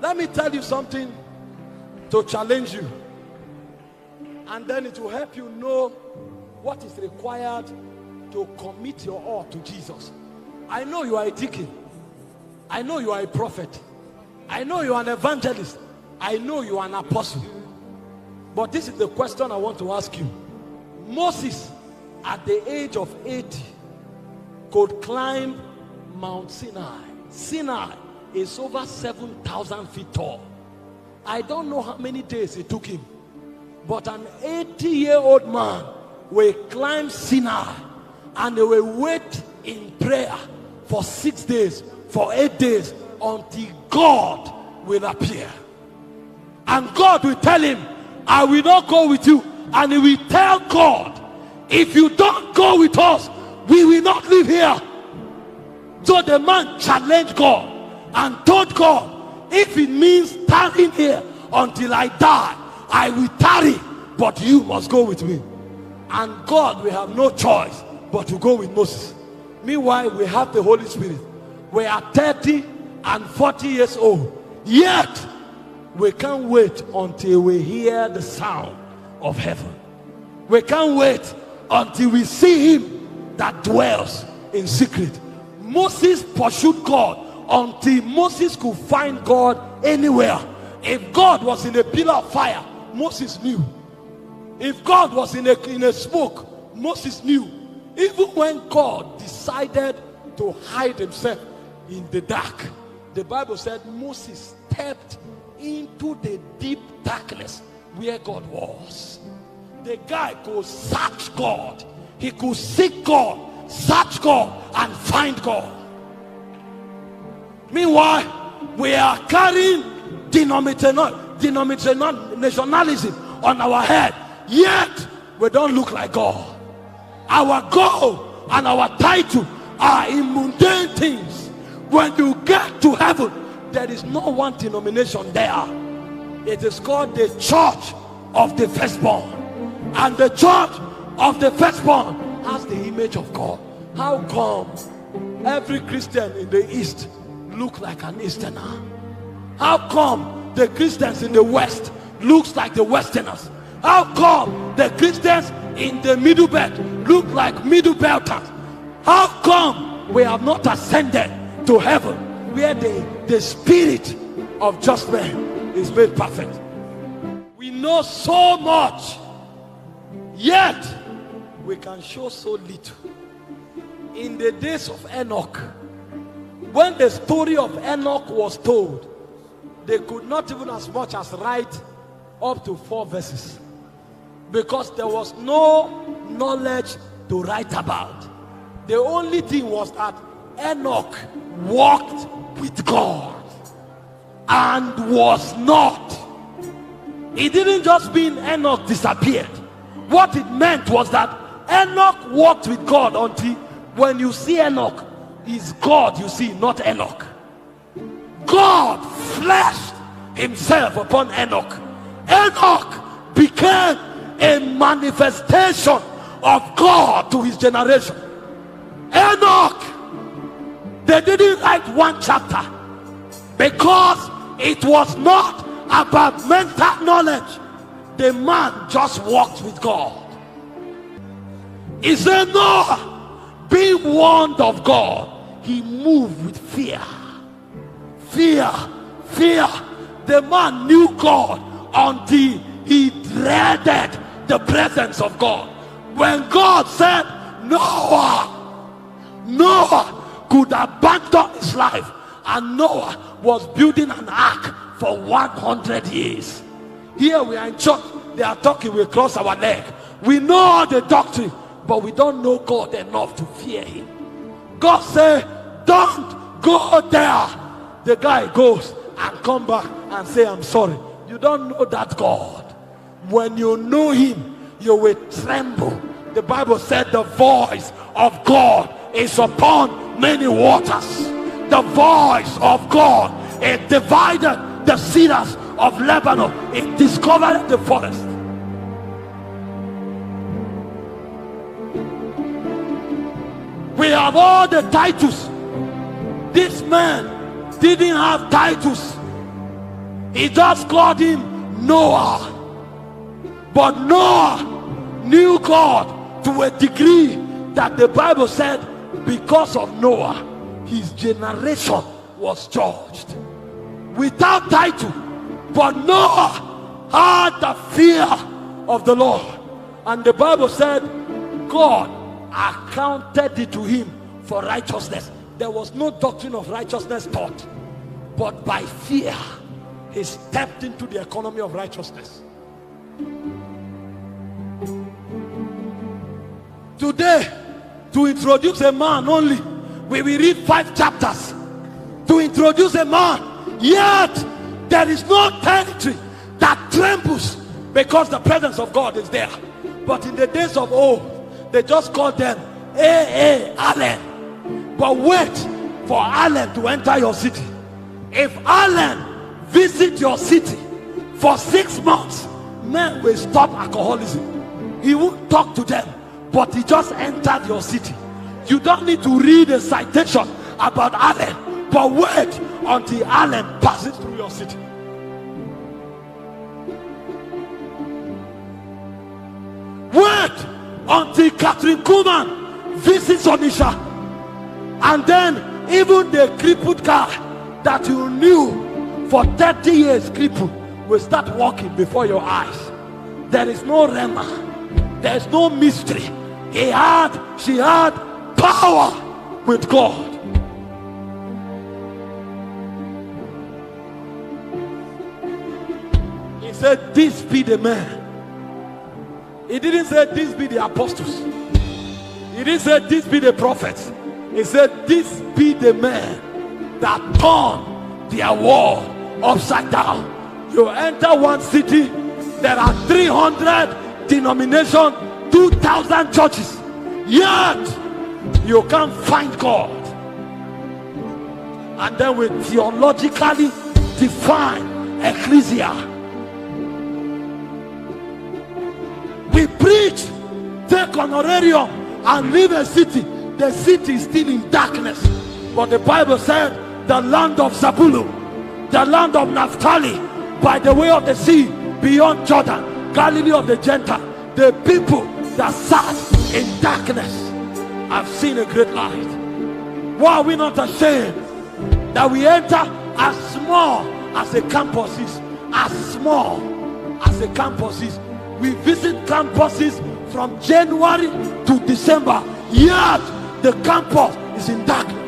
Let me tell you something to challenge you, and then it will help you know what is required to commit your all to Jesus. I know you are a deacon. I know you are a prophet. I know you are an evangelist. I know you are an apostle. But this is the question I want to ask you. Moses, at the age of 80, could climb Mount Sinai. Sinai is over 7,000 feet tall. I don't know how many days it took him, but an 80-year-old man will climb Sinai and they will wait in prayer for 6 days, for 8 days, until God will appear. And God will tell him, I will not go with you. And he will tell God, if you don't go with us, we will not live here. So the man challenged God and told God, if it means tarrying here until I die, I will tarry, but you must go with me. And God will have no choice but to go with Moses. Meanwhile, we have the Holy Spirit. We are 30 and 40 years old, yet we can't wait until we hear the sound of heaven. We can't wait until we see him that dwells in secret. Moses pursued God until Moses could find God anywhere. If God was in a pillar of fire, Moses knew. If God was in a smoke, Moses knew. Even when God decided to hide himself in the dark, the Bible said Moses stepped into the deep darkness where God was. The guy could search God. He could seek God, search God, and find God. Meanwhile, we are carrying denominationalism on our head, yet we don't look like God. Our goal and our title are in mundane things. When you get to heaven, there is no one denomination there. It is called the Church of the Firstborn. And the Church of the Firstborn has the image of God. How come every Christian in the East look like an Easterner? How come the Christians in the West looks like the Westerners? How come the Christians in the Middle Belt look like Middle Belters? How come we have not ascended to heaven, where the spirit of just men is made perfect? We know so much, yet we can show so little. In the days of Enoch, when the story of Enoch was told, they could not even as much as write up to 4 verses, because there was no knowledge to write about. The only thing was that Enoch walked with God and was not. It didn't just mean Enoch disappeared. What it meant was that Enoch walked with God until when you see Enoch, is God you see, not Enoch. God fleshed himself upon Enoch. Enoch became a manifestation of God to his generation. Enoch, they didn't write 1 chapter because it was not about mental knowledge. The man just walked with God. He said, Noah, being warned of God, he moved with fear. Fear. The man knew God until he dreaded the presence of God. When God said, Noah could abandon his life, and Noah was building an ark for 100 years. Here we are in church, they are talking, we cross our leg. We know all the doctrine, but we don't know God enough to fear him. God said, don't go there. The guy goes and come back and say, I'm sorry. You don't know that God. When you know him, you will tremble. The Bible said the voice of God is upon many waters. The voice of God, it divided the cedars of Lebanon. It discovered the forest. We have all the titles. This man didn't have titles. He just called him Noah. But Noah knew God to a degree that the Bible said because of Noah, his generation was judged. Without title, but Noah had the fear of the Lord. And the Bible said God accounted it to him for righteousness. There was no doctrine of righteousness taught, but by fear he stepped into the economy of righteousness. Today, to introduce a man only, we will read 5 chapters to introduce a man, yet there is no territory that trembles because the presence of God is there. But in the days of old, they just called them Allen. But wait for Allen to enter your city. If Allen visit your city for 6 months, men will stop alcoholism. He won't talk to them, but he just entered your city. You don't need to read a citation about Allen, but wait until Allen passes through your city. Wait until Catherine Kuhlman visits Onisha, and then even the crippled car that you knew for 30 years crippled will start walking before your eyes. There is no rema, there is no mystery. She had power with God. He said, "This be the man." He didn't say, "This be the apostles." He didn't say, "This be the prophets." He said, "This be the man that turned their world upside down." You enter one city, there are 300 denominations, 2,000 churches, yet you can't find God. And then we theologically define ecclesia. We preach, take honorarium, and leave a city. The city is still in darkness. But the Bible said, the land of Zabulon, the land of Naphtali, by the way of the sea, beyond Jordan, Galilee of the Gentile, the people that sat in darkness have seen a great light. Why are we not ashamed that we enter as small as a campus is? As small as a campus is. We visit campuses from January to December, yet the campus is in darkness.